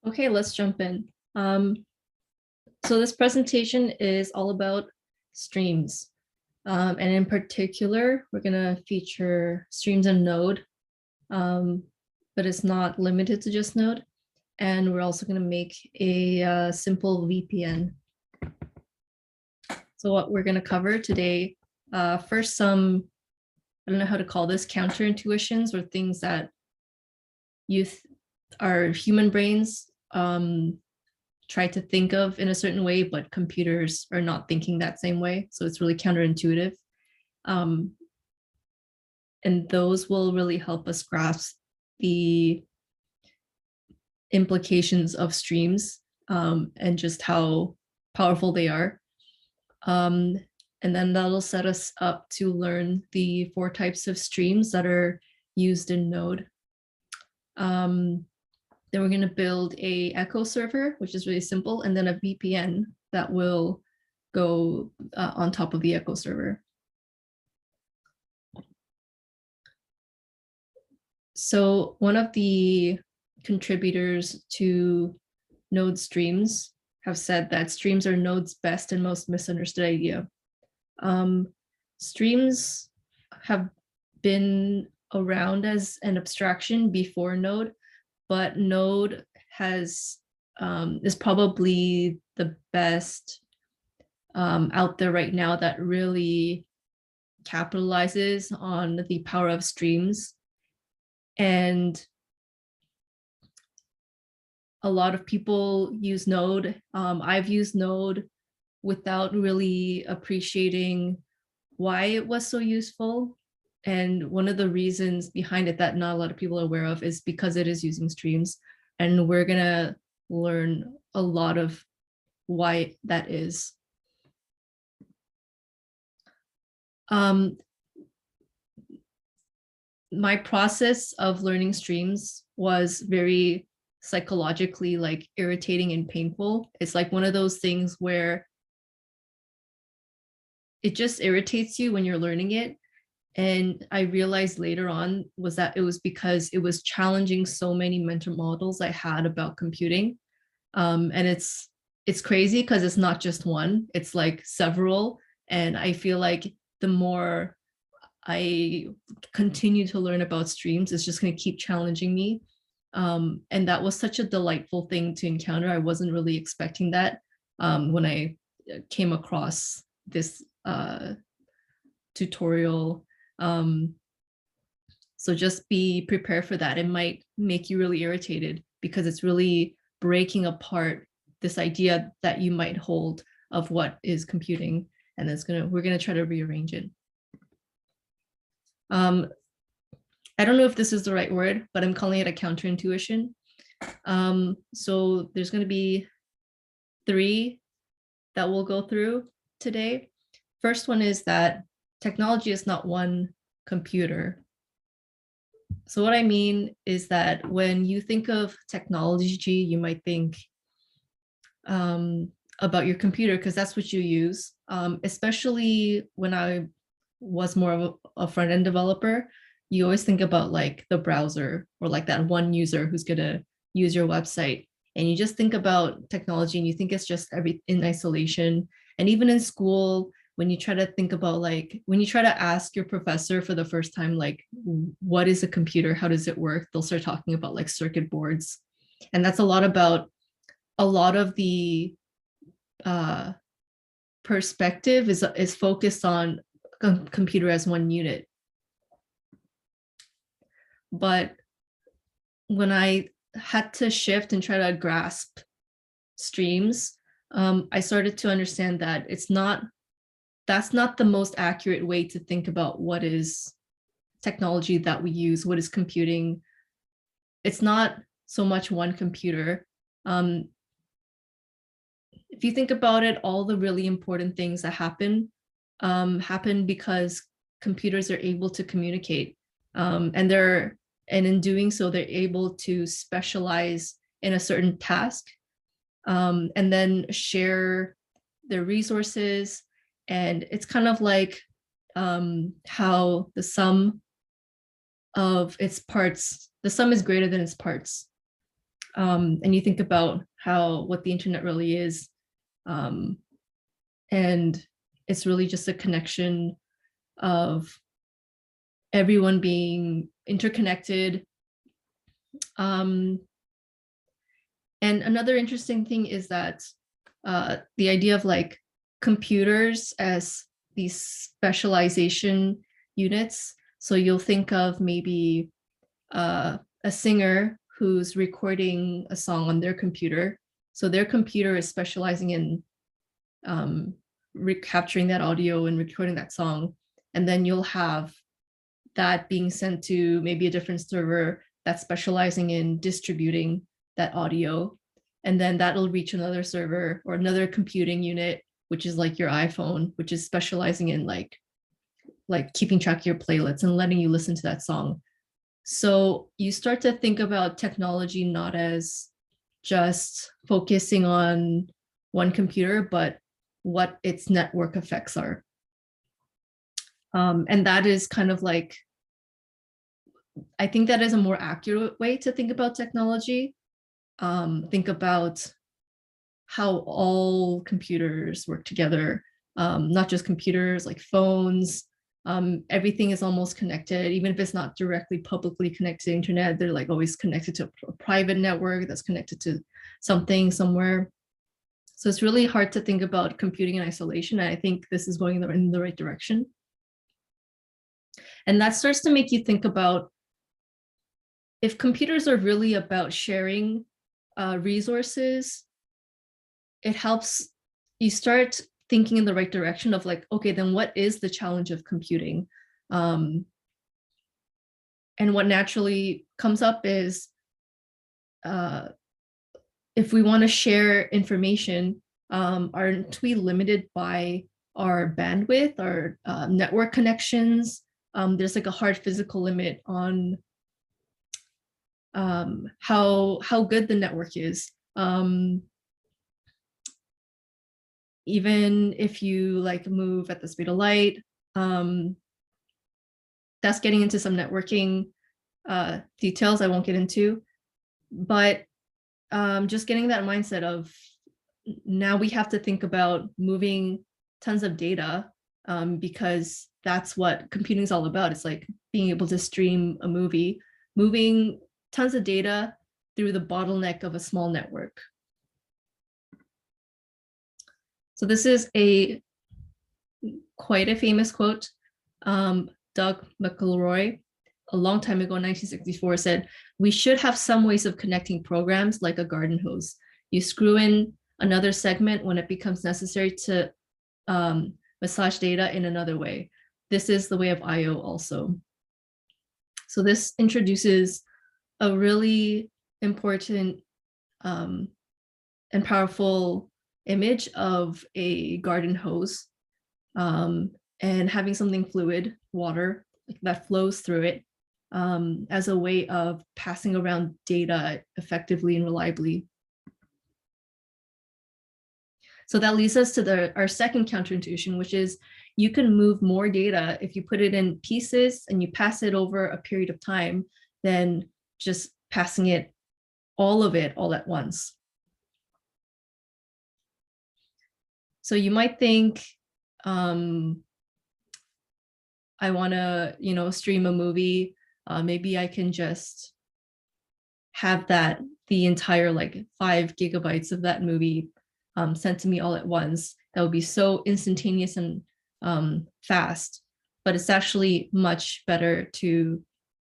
Okay, let's jump in. So this presentation is all about streams. And in particular, we're gonna feature streams and Node, but it's not limited to just Node. And we're also gonna make a simple VPN. So what we're gonna cover today, first some, I don't know how to call this, counterintuitions or things that our human brains try to think of in a certain way, but computers are not thinking that same way. So it's really counterintuitive. And those will really help us grasp the implications of streams and just how powerful they are. And then that'll set us up to learn the 4 types of streams that are used in Node. Then we're going to build a echo server, which is really simple, and then a VPN that will go on top of the echo server. So one of the contributors to Node streams have said that streams are Node's best and most misunderstood idea. Streams have been around as an abstraction before Node, but Node is probably the best out there right now that really capitalizes on the power of streams. And a lot of people use Node. I've used Node without really appreciating why it was so useful. And one of the reasons behind it that not a lot of people are aware of is because it is using streams. And we're gonna learn a lot of why that is. My process of learning streams was very psychologically like irritating and painful. It's like one of those things where it just irritates you when you're learning it. And I realized later on was that it was because it was challenging so many mental models I had about computing. And it's crazy because it's not just one, it's like several. And I feel like the more I continue to learn about streams, it's just going to keep challenging me. And that was such a delightful thing to encounter. I wasn't really expecting that when I came across this tutorial. So just be prepared for that. It might make you really irritated because it's really breaking apart this idea that you might hold of what is computing, and we're gonna try to rearrange it. I don't know if this is the right word, but I'm calling it a counterintuition. So there's going to be 3 that we'll go through today. First one is that technology is not one computer. So what I mean is that when you think of technology, you might think about your computer because that's what you use, especially when I was more of a front-end developer. You always think about like the browser or like that one user who's going to use your website. And you just think about technology and you think it's just in isolation. And even in school, when you try to think about when you try to ask your professor for the first time, like, what is a computer? How does it work? They'll start talking about like circuit boards. And that's a lot of the perspective is focused on computer as one unit. But when I had to shift and try to grasp streams, I started to understand that that's not the most accurate way to think about what is technology that we use, what is computing. It's not so much one computer. If you think about it, all the really important things that happen because computers are able to communicate, and in doing so, they're able to specialize in a certain task, and then share their resources. And it's kind of like how the sum of its parts, the sum is greater than its parts. and you think about what the internet really is, um, and it's really just a connection of everyone being interconnected. And another interesting thing is that the idea of like computers as these specialization units. So you'll think of maybe a singer who's recording a song on their computer. So their computer is specializing in recapturing that audio and recording that song. And then you'll have that being sent to maybe a different server that's specializing in distributing that audio. And then that'll reach another server or another computing unit, which is like your iPhone, which is specializing in like keeping track of your playlists and letting you listen to that song. So you start to think about technology not as just focusing on one computer, but what its network effects are. And that is kind of like, I think that is a more accurate way to think about technology. Think about how all computers work together, not just computers, like phones. Everything is almost connected, even if it's not directly publicly connected to the internet, they're like always connected to a private network that's connected to something somewhere. So it's really hard to think about computing in isolation. And I think this is going in the right direction. And that starts to make you think about if computers are really about sharing resources, it helps you start thinking in the right direction of like, okay, then what is the challenge of computing? And what naturally comes up is if we want to share information, aren't we limited by our bandwidth, our network connections? There's like a hard physical limit on how good the network is. Even if you like move at the speed of light, that's getting into some networking details I won't get into, but just getting that mindset of now we have to think about moving tons of data because that's what computing is all about. It's like being able to stream a movie, moving tons of data through the bottleneck of a small network. So this is quite a famous quote. Doug McElroy, a long time ago in 1964, said, "We should have some ways of connecting programs like a garden hose. You screw in another segment when it becomes necessary to massage data in another way. This is the way of I/O also." So this introduces a really important and powerful image of a garden hose and having something fluid, water, that flows through it as a way of passing around data effectively and reliably. So that leads us to our second counterintuition, which is you can move more data if you put it in pieces and you pass it over a period of time than just passing it all at once. So you might think, I want to, stream a movie. Maybe I can just have the entire like 5 gigabytes of that movie sent to me all at once. That would be so instantaneous and fast, but it's actually much better to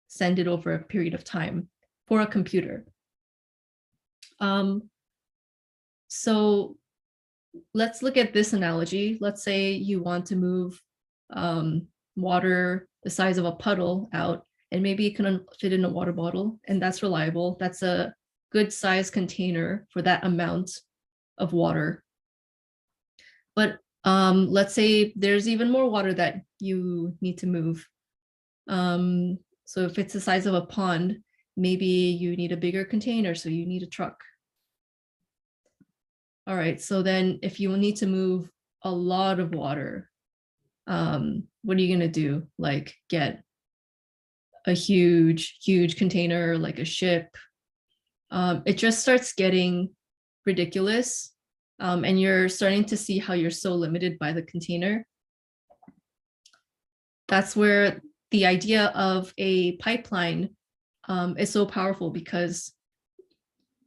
send it over a period of time for a computer. So let's look at this analogy. Let's say you want to move water the size of a puddle out, and maybe it can fit in a water bottle, and that's reliable. That's a good size container for that amount of water. But let's say there's even more water that you need to move. So if it's the size of a pond, maybe you need a bigger container, so you need a truck. All right, so then if you need to move a lot of water, what are you gonna do? Like get a huge container, like a ship, it just starts getting ridiculous. And you're starting to see how you're so limited by the container. That's where the idea of a pipeline is so powerful, because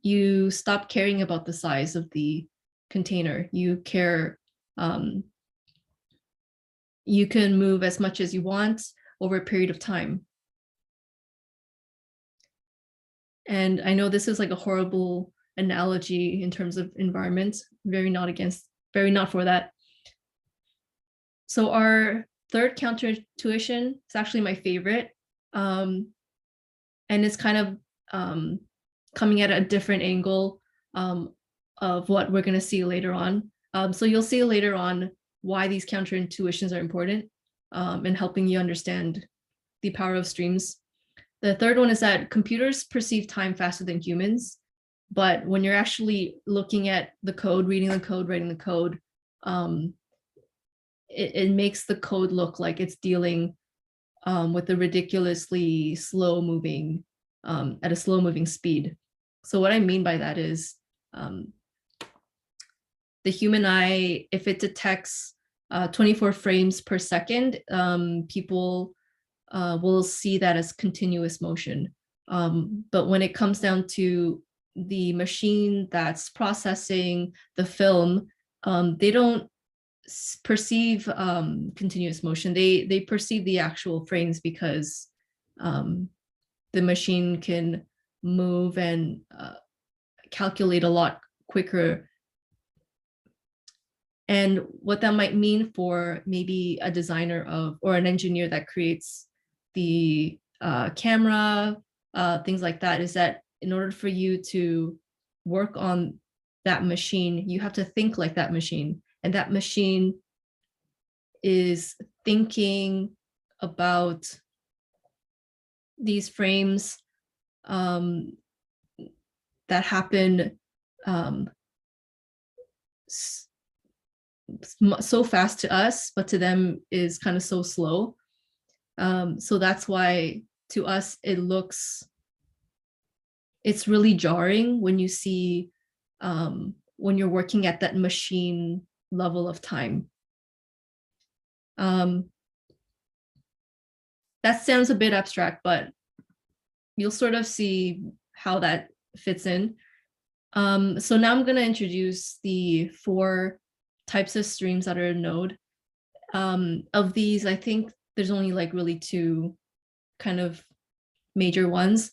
you stop caring about the size of the container. You care, you can move as much as you want over a period of time. And I know this is like a horrible analogy in terms of environment, very not for that. So our third counterintuition is actually my favorite. And it's kind of coming at a different angle of what we're going to see later on. So you'll see later on why these counterintuitions are important in helping you understand the power of streams. The third one is that computers perceive time faster than humans, but when you're actually looking at the code, reading the code, writing the code, it makes the code look like it's dealing with a ridiculously slow moving, at a slow moving speed. So what I mean by that is the human eye, if it detects 24 frames per second, people will see that as continuous motion. But when it comes down to the machine that's processing the film, they don't perceive continuous motion. They perceive the actual frames, because the machine can move and calculate a lot quicker. And what that might mean for maybe a designer of, or an engineer that creates the camera, things like that, is that in order for you to work on that machine, you have to think like that machine. And that machine is thinking about these frames that happen so fast to us, but to them is kind of so slow. So that's why to us it's really jarring when you see when you're working at that machine level of time. That sounds a bit abstract, but you'll sort of see how that fits in. So now I'm going to introduce the 4 types of streams that are a node. Of these, I think there's only like really 2 kind of major ones.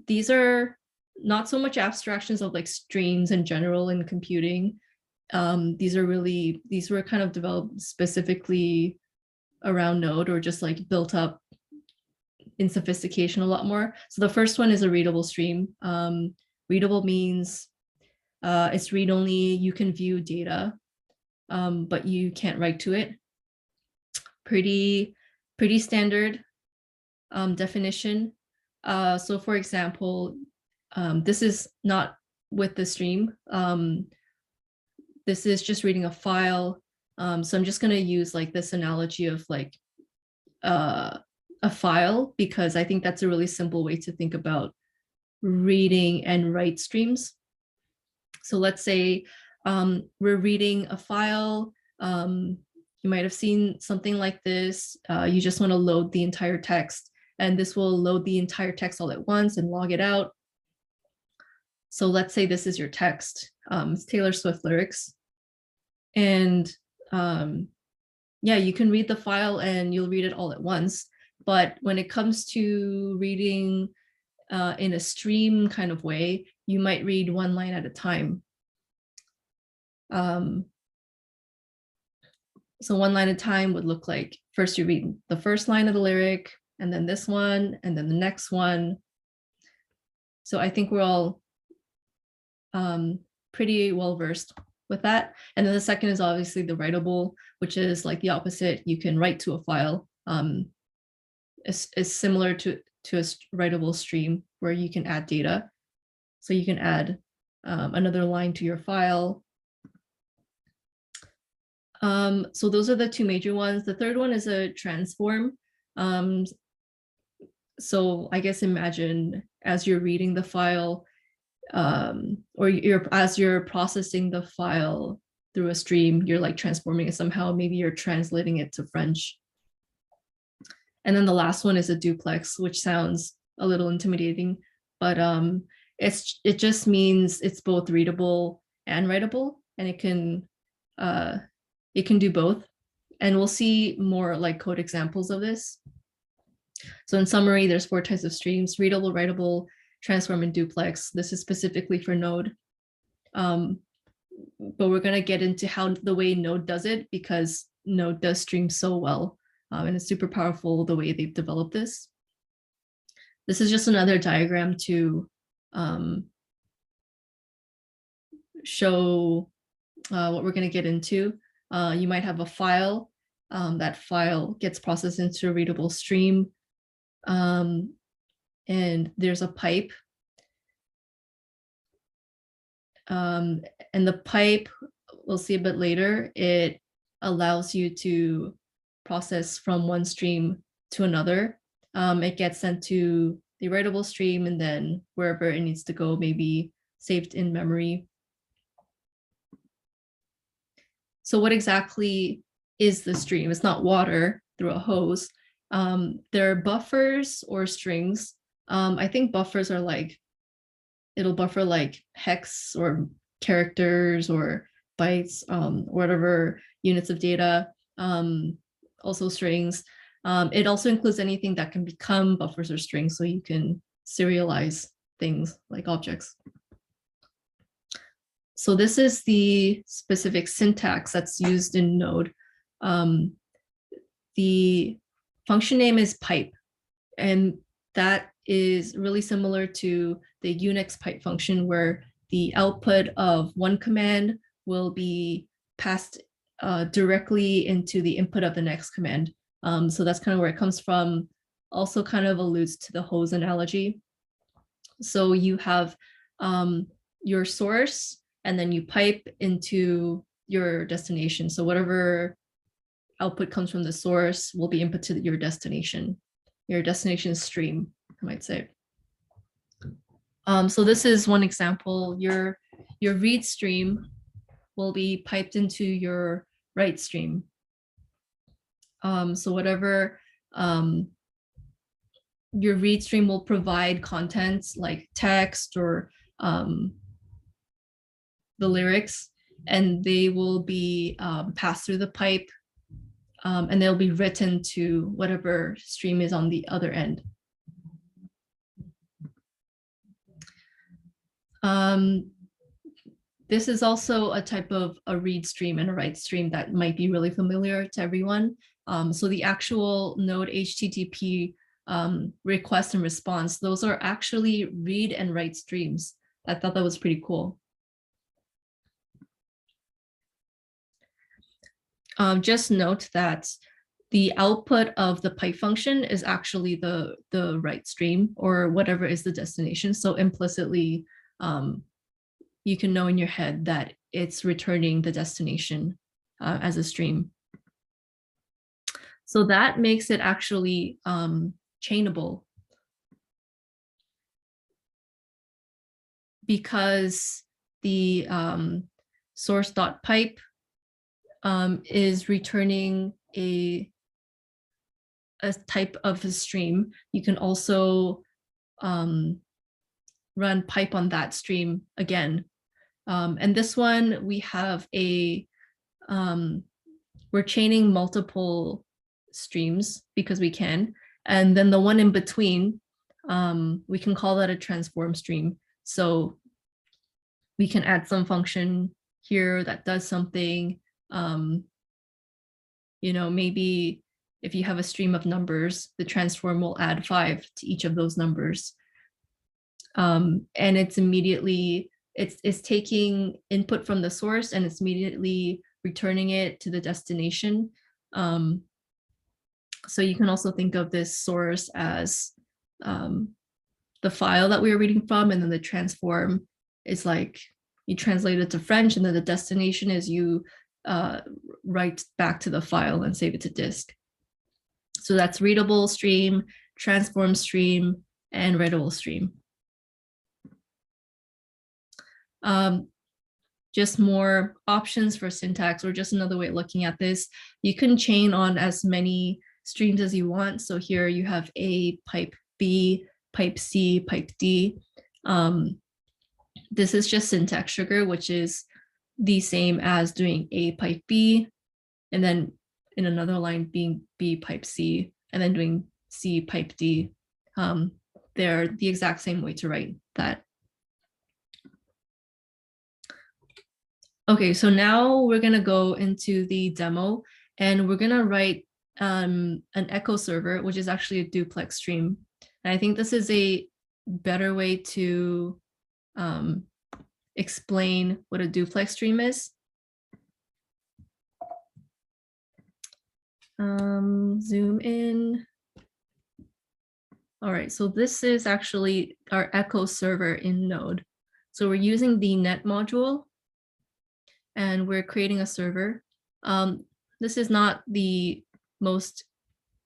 These are not so much abstractions of like streams in general in computing. These were kind of developed specifically around node, or just like built up in sophistication a lot more. So the first one is a readable stream. Readable means it's read-only. You can view data, but you can't write to it. Pretty standard definition. So for example, this is not with the stream. This is just reading a file. So I'm just going to use like this analogy of like a file, because I think that's a really simple way to think about reading and write streams. So let's say we're reading a file. You might have seen something like this. You just want to load the entire text, and this will load the entire text all at once and log it out. So let's say this is your text. It's Taylor Swift lyrics. And yeah, you can read the file and you'll read it all at once. But when it comes to reading in a stream kind of way, you might read one line at a time. So one line at a time would look like, first you read the first line of the lyric, and then this one, and then the next one. So I think we're all pretty well versed with that. And then the second is obviously the writable, which is like the opposite. You can write to a file. It's similar to a writable stream where you can add data. So you can add another line to your file. So those are the 2 major ones. The third one is a transform. So I guess imagine as you're reading the file, or as you're processing the file through a stream, you're like transforming it somehow. Maybe you're translating it to French. And then the last one is a duplex, which sounds a little intimidating, but it just means it's both readable and writable, and it can do both. And we'll see more like code examples of this. So in summary, there's 4 types of streams: readable, writable, transform, and duplex. This is specifically for Node. But we're going to get into how the way Node does it, because Node does stream so well, and it's super powerful the way they've developed this. This is just another diagram to show what we're going to get into. You might have a file. That file gets processed into a readable stream, and there's a pipe. And the pipe, we'll see a bit later, it allows you to process from one stream to another. It gets sent to the writable stream, and then wherever it needs to go, maybe saved in memory. So what exactly is the stream? It's not water through a hose. There are buffers or strings. I think buffers are like, it'll buffer like hex or characters or bytes, whatever units of data, also strings. It also includes anything that can become buffers or strings, so you can serialize things like objects. So this is the specific syntax that's used in Node. The function name is pipe, and that is really similar to the Unix pipe function, where the output of one command will be passed directly into the input of the next command. So that's kind of where it comes from. Also kind of alludes to the hose analogy. So you have your source, and then you pipe into your destination. So whatever output comes from the source will be input to your destination stream, I might say. So this is one example. Your read stream will be piped into your write stream. So whatever your read stream will provide contents like text or the lyrics, and they will be passed through the pipe, and they'll be written to whatever stream is on the other end. This is also a type of a read stream and a write stream that might be really familiar to everyone. So the actual Node HTTP request and response, those are actually read and write streams. I thought that was pretty cool. Just note that the output of the pipe function is actually the write stream, or whatever is the destination. So implicitly, you can know in your head that it's returning the destination as a stream. So that makes it actually chainable, because the source.pipe is returning a type of a stream. You can also run pipe on that stream again. And this one, we have we're chaining multiple streams because we can. And then the one in between, we can call that a transform stream. So we can add some function here that does something. Maybe if you have a stream of numbers, the transform will add 5 to each of those numbers. And it's immediately, it's taking input from the source, and it's immediately returning it to the destination. So you can also think of this source as the file that we were reading from, and then the transform is like you translate it to French, and then the destination is you write back to the file and save it to disk. So that's readable stream, transform stream, and writable stream. Just more options for syntax, or just another way of looking at this. You can chain on as many streams as you want. So here you have A, pipe B, pipe C, pipe D. This is just syntax sugar, which is the same as doing A pipe B, and then in another line being B pipe C, and then doing C pipe D. They're the exact same way to write that. Okay, so now we're gonna go into the demo, and we're gonna write an echo server, which is actually a duplex stream. And I think this is a better way to explain what a duplex stream is. Zoom in. All right, so this is actually our echo server in Node. So we're using the net module, and we're creating a server. This is not the most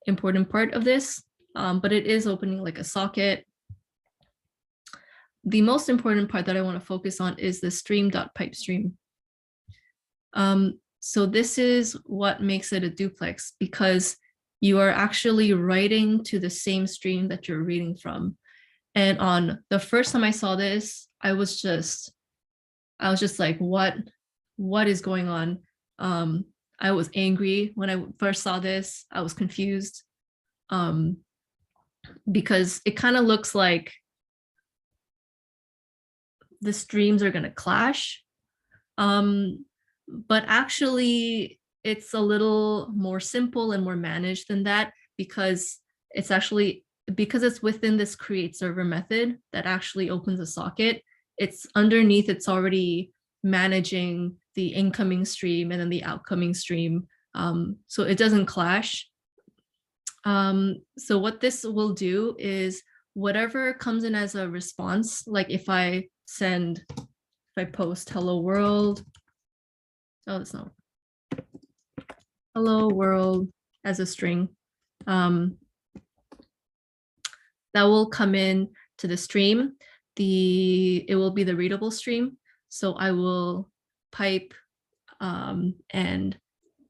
important part of this, but it is opening like a socket. The most important part that I want to focus on is the stream.pipestream. So this is what makes it a duplex, because you are actually writing to the same stream that you're reading from. And on the first time I saw this, I was just like, what is going on? I was angry when I first saw this. I was confused because it kind of looks like the streams are going to clash. But actually, it's a little more simple and more managed than that, because it's within this create server method that actually opens a socket. It's underneath, it's already managing the incoming stream and then the outgoing stream. So it doesn't clash. So what this will do is whatever comes in as a response, like if I post hello world, oh, that's not hello world as a string, that will come in to the stream. It will be the readable stream. So I will pipe and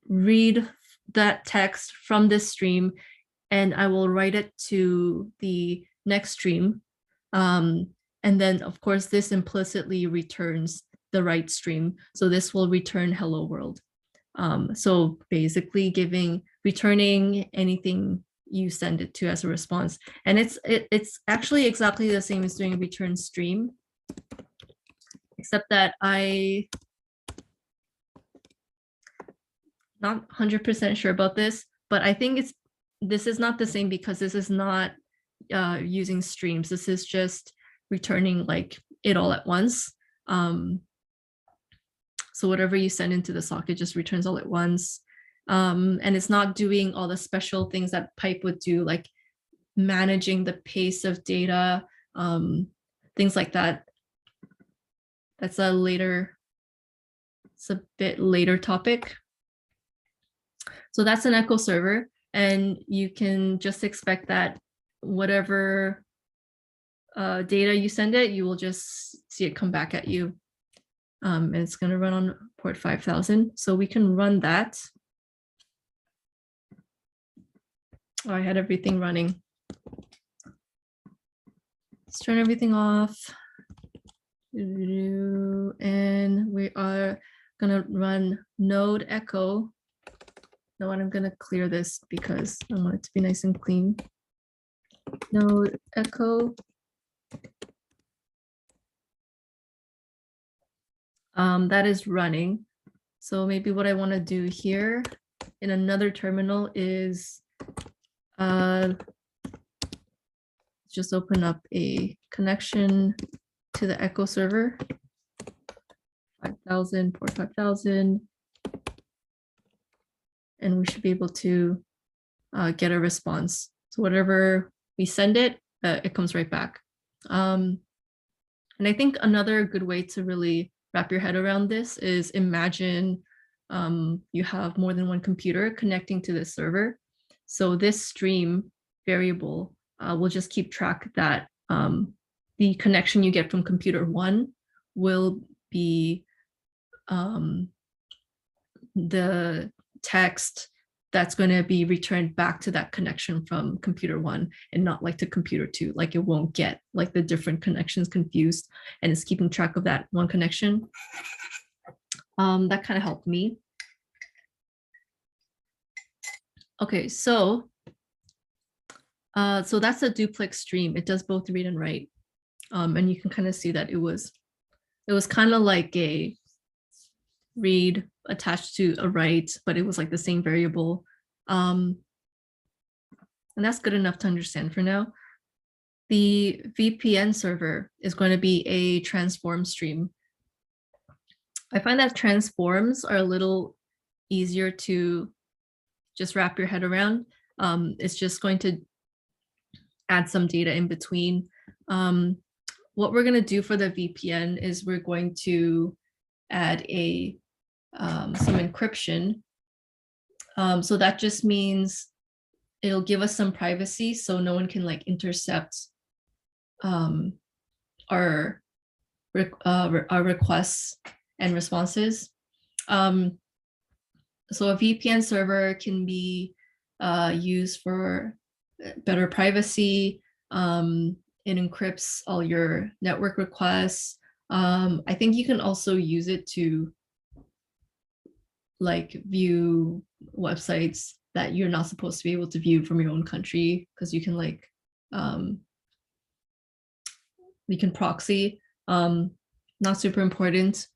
read that text from this stream, and I will write it to the next stream. And then, of course, this implicitly returns the right stream. So this will return hello world. So basically returning anything you send it to as a response. And it's actually exactly the same as doing a return stream, except that I not 100% sure about this, but I think this is not the same, because this is not using streams. This is just returning like it all at once. So whatever you send into the socket just returns all at once. And it's not doing all the special things that pipe would do, like managing the pace of data, things like that. That's it's a bit later topic. So that's an echo server, and you can just expect that whatever data you send it, you will just see it come back at you. And it's going to run on port 5000. So we can run that. Oh, I had everything running. Let's turn everything off. And we are going to run node echo. Now I'm going to clear this because I want it to be nice and clean. Node echo. That is running. So maybe what I want to do here in another terminal is just open up a connection to the echo server. 5000, port 5000. And we should be able to get a response. So whatever we send it, it comes right back. And I think another good way to really wrap your head around this is imagine you have more than one computer connecting to this server. So this stream variable will just keep track that the connection you get from computer one will be the text that's going to be returned back to that connection from computer 1 and not like to computer 2. Like it won't get like the different connections confused, and it's keeping track of that one connection. That kind of helped me. Okay, so that's a duplex stream. It does both read and write. And you can kind of see that it was kind of like a read attached to a write, but it was like the same variable. And that's good enough to understand for now. The VPN server is going to be a transform stream. I find that transforms are a little easier to just wrap your head around. It's just going to add some data in between. What we're going to do for the VPN is we're going to add some encryption. So that just means it'll give us some privacy, so no one can like intercept our requests and responses. So a VPN server can be used for better privacy. It encrypts all your network requests. I think you can also use it to like view websites that you're not supposed to be able to view from your own country, because you can like you can proxy. Not super important.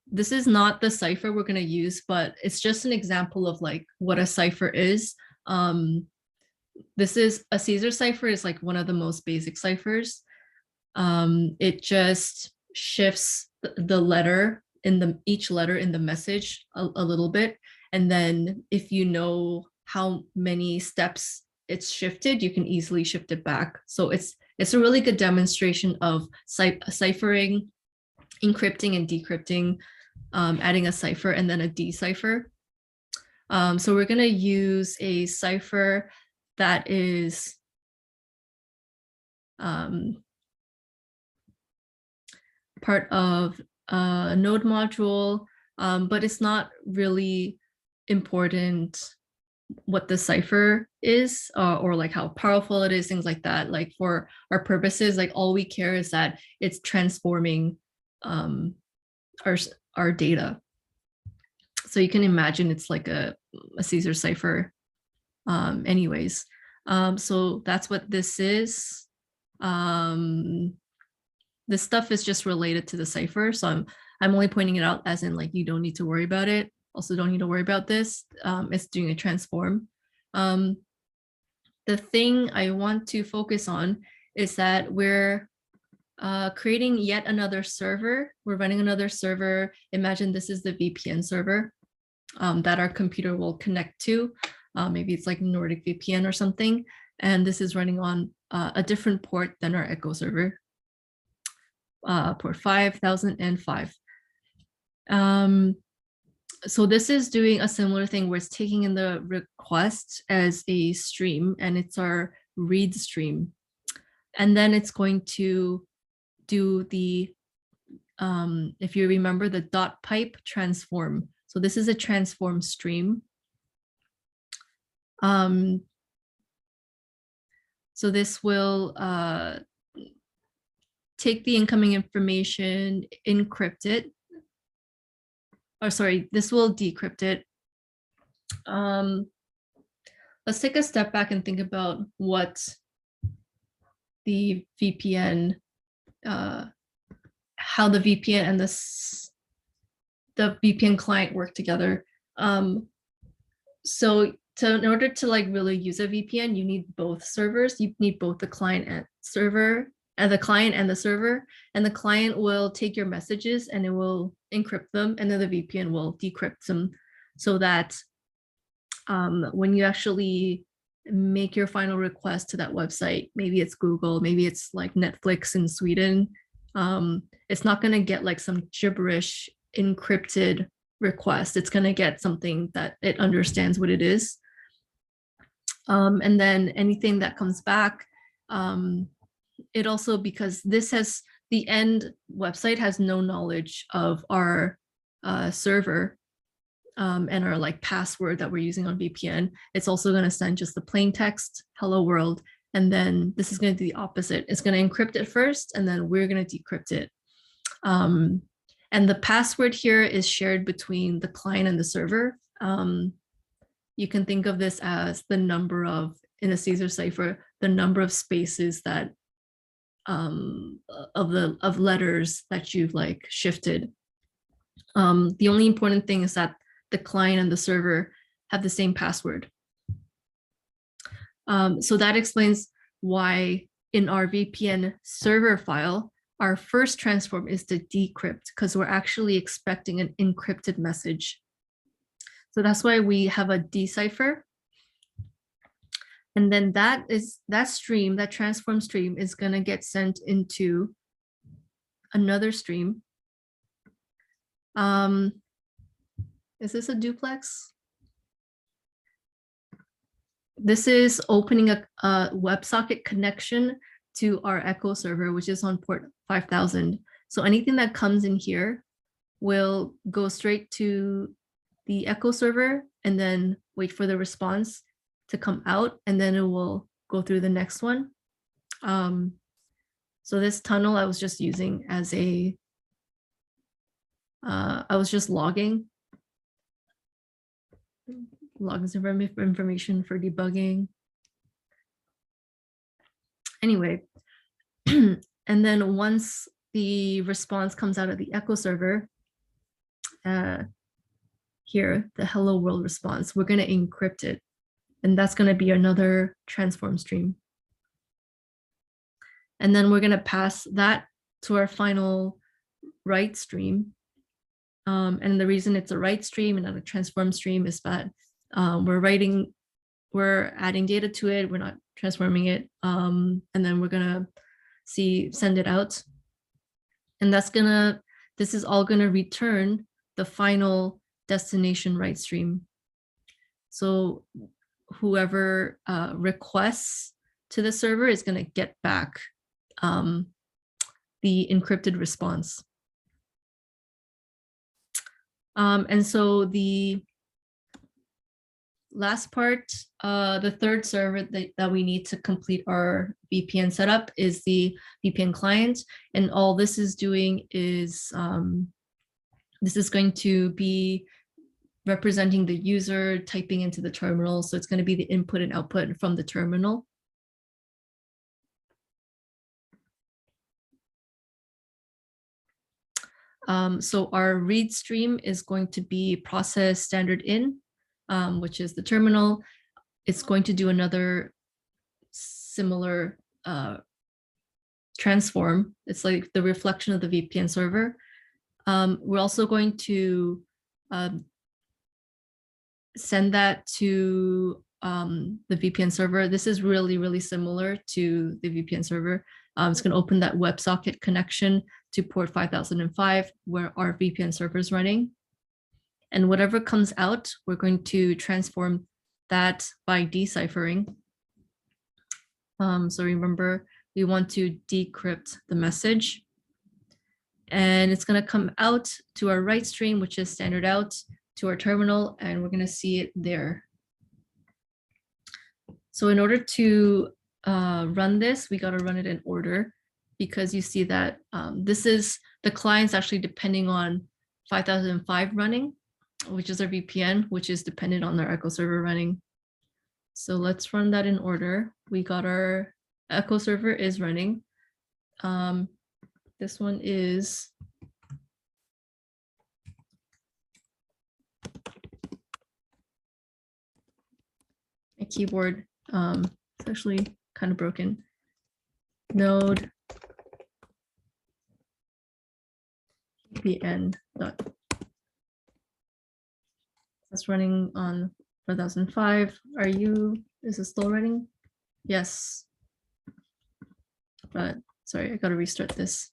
This is not the cipher we're going to use, but it's just an example of like what a cipher is. This is a Caesar cipher, is like one of the most basic ciphers. It just shifts the letter in each letter in the message a little bit, and then if you know how many steps it's shifted, you can easily shift it back. So it's a really good demonstration of ciphering, encrypting and decrypting, adding a cipher and then a decipher. So we're going to use a cipher that is part of a node module, but it's not really important what the cipher is, or like how powerful it is, things like that. Like for our purposes, like all we care is that it's transforming our data. So you can imagine it's like a Caesar cipher anyways. So that's what this is. This stuff is just related to the cipher, so I'm only pointing it out as in like you don't need to worry about it. Also don't need to worry about this. It's doing a transform. The thing I want to focus on is that we're creating yet another server. We're running another server. Imagine this is the VPN server that our computer will connect to. Maybe it's like Nordic VPN or something. And this is running on a different port than our Echo server, port 5005. So this is doing a similar thing where it's taking in the request as a stream, and it's our read stream. And then it's going to do the, if you remember, the dot pipe transform. So this is a transform stream. So this will take the incoming information, encrypt it. Or sorry, this will decrypt it. Let's take a step back and think about what the VPN, how the VPN and the VPN client work together. So in order to like really use a VPN, you need both servers. You need both the client and server, and the client and the server, and the client will take your messages and it will encrypt them, and then the VPN will decrypt them, so that when you actually make your final request to that website, maybe it's Google, maybe it's like Netflix in Sweden, it's not going to get like some gibberish encrypted request. It's going to get something that it understands what it is. And then anything that comes back, it also, because this has the end website has no knowledge of our server and our like password that we're using on VPN. It's also going to send just the plain text, hello world. And then this is going to do the opposite. It's going to encrypt it first, and then we're going to decrypt it. And the password here is shared between the client and the server. You can think of this as the number of, in a Caesar cipher, the number of spaces that of letters that you've like shifted. The only important thing is that the client and the server have the same password. So that explains why in our VPN server file, our first transform is to decrypt, because we're actually expecting an encrypted message. So that's why we have a decipher. And then that stream, that transform stream, is going to get sent into another stream. Is this a duplex? This is opening a WebSocket connection to our Echo server, which is on port 5000. So anything that comes in here will go straight to the Echo server and then wait for the response to come out, and then it will go through the next one. So this tunnel I was just using as a, I was just logging some information for debugging. Anyway, and then once the response comes out of the Echo server, here, the hello world response, we're going to encrypt it. And that's going to be another transform stream. And then we're going to pass that to our final write stream. And the reason it's a write stream and not a transform stream is that we're adding data to it, we're not transforming it, and then we're gonna send it out. And this is all gonna return the final destination write stream. So whoever requests to the server is gonna get back the encrypted response. And so the last part, the third server that we need to complete our VPN setup is the VPN client. And all this is doing is, this is going to be representing the user typing into the terminal. So it's going to be the input and output from the terminal. So our read stream is going to be process standard in, which is the terminal. It's going to do another similar transform. It's like the reflection of the VPN server. We're also going to send that to the VPN server. This is really, really similar to the VPN server. It's going to open that WebSocket connection to port 5005 where our VPN server is running. And whatever comes out, we're going to transform that by deciphering. So remember, we want to decrypt the message. And it's going to come out to our write stream, which is standard out, to our terminal, and we're going to see it there. So in order to run this, we got to run it in order, because you see that this is the client's actually depending on 5005 running, which is our VPN, which is dependent on our Echo server running. So let's run that in order. We got our Echo server is running. This one is a keyboard. It's actually kind of broken. Node VPN dot. That's running on 4005. Is it still running? Yes. But sorry, I got to restart this.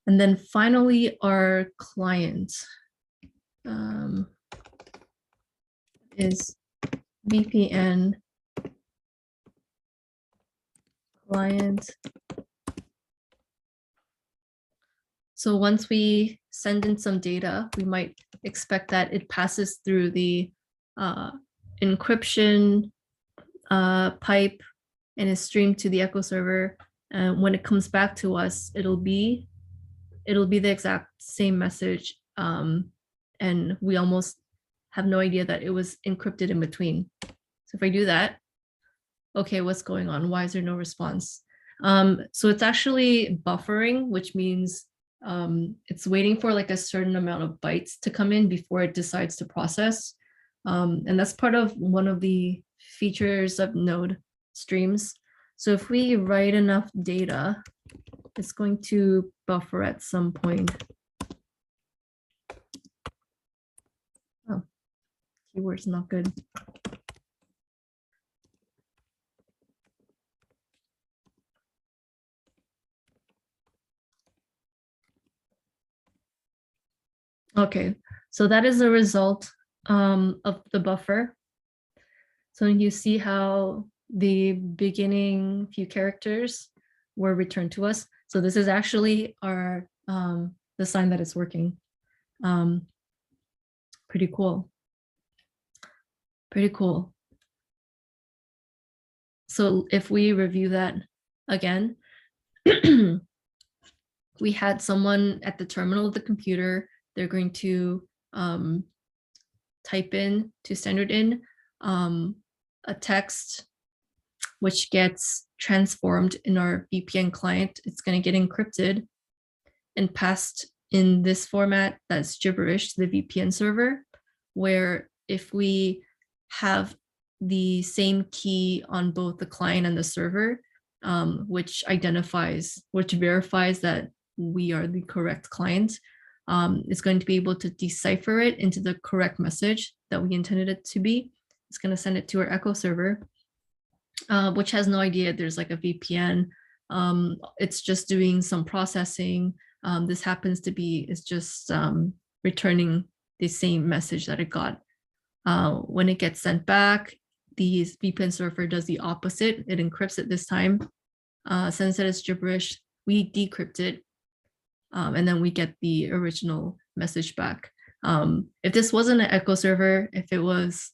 And then finally, our client is VPN client So once we send in some data, we might expect that it passes through the encryption pipe and is streamed to the echo server. And when it comes back to us, it'll be the exact same message. And we almost have no idea that it was encrypted in between. So if I do that, okay, what's going on? Why is there no response? So it's actually buffering, which means it's waiting for like a certain amount of bytes to come in before it decides to process. And that's part of one of the features of Node streams. So if we write enough data, it's going to buffer at some point. Oh, keyword's not good. Okay, so that is a result of the buffer. So you see how the beginning few characters were returned to us. So this is actually our the sign that it's working. Pretty cool. Pretty cool. So if we review that again, we had someone at the terminal of the computer. They're going to type in to standard in a text which gets transformed in our VPN client. It's going to get encrypted and passed in this format that's gibberish to the VPN server, where if we have the same key on both the client and the server, which verifies that we are the correct client, it's going to be able to decipher it into the correct message that we intended it to be. It's going to send it to our echo server, which has no idea there's like a VPN. It's just doing some processing. This happens to be, it's just returning the same message that it got. When it gets sent back, the VPN server does the opposite. It encrypts it this time. Since it is gibberish, we decrypt it, and then we get the original message back. If this wasn't an echo server, if it was,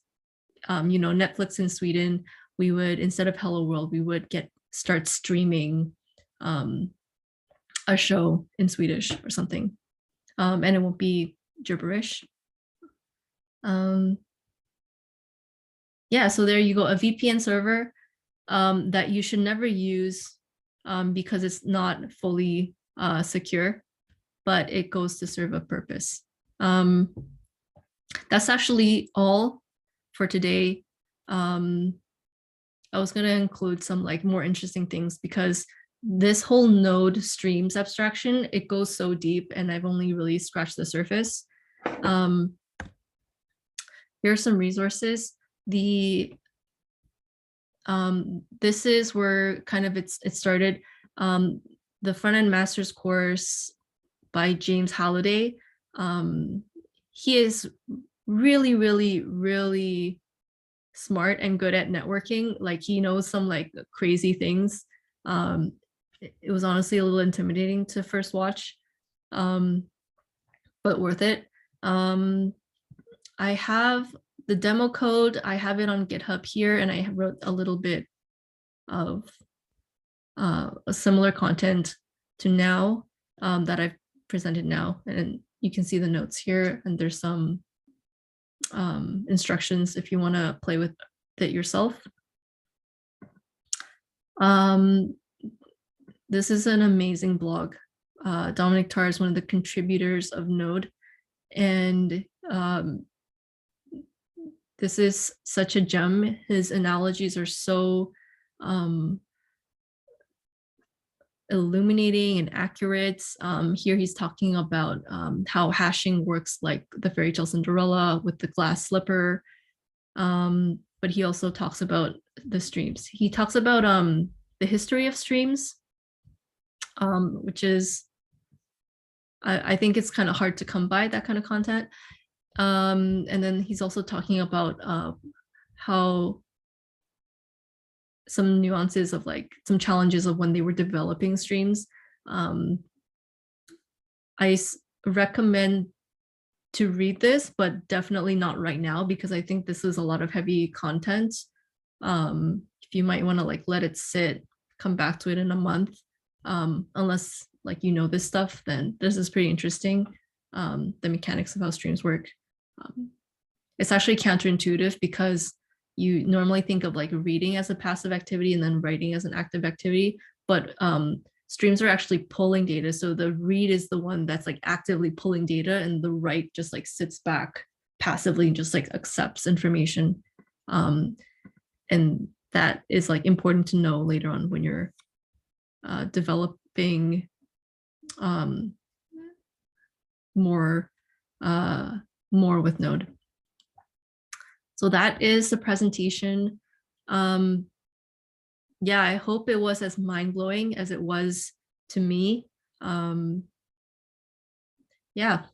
Netflix in Sweden, we would, instead of Hello World, we would start streaming a show in Swedish or something, and it won't be gibberish. Yeah, so there you go, a VPN server that you should never use because it's not fully secure, but it goes to serve a purpose. That's actually all for today. I was going to include some like more interesting things because this whole node streams abstraction, it goes so deep and I've only really scratched the surface. Here are some resources. This is where kind of it started. The front-end master's course by James Halliday. He is really, really, really smart and good at networking. Like he knows some like crazy things. It was honestly a little intimidating to first watch, but worth it. I have the demo code. I have it on GitHub here, and I wrote a little bit of a similar content to now that I've presented now, and you can see the notes here, and there's some instructions if you want to play with it yourself. This is an amazing blog. Dominic Tarr is one of the contributors of Node, and this is such a gem. His analogies are so illuminating and accurate. Here he's talking about how hashing works like the fairy tale Cinderella with the glass slipper. But he also talks about the streams. He talks about the history of streams, which is, I think it's kind of hard to come by that kind of content. And then he's also talking about how some nuances of like some challenges of when they were developing streams. recommend to read this, but definitely not right now, because I think this is a lot of heavy content. If you might want to like let it sit, come back to it in a month. Unless like you know this stuff, then this is pretty interesting. The mechanics of how streams work. It's actually counterintuitive because you normally think of like reading as a passive activity and then writing as an active activity, but streams are actually pulling data. So the read is the one that's like actively pulling data, and the write just like sits back passively and just like accepts information. And that is like important to know later on when you're developing more with Node. So that is the presentation. Yeah, I hope it was as mind-blowing as it was to me. Yeah.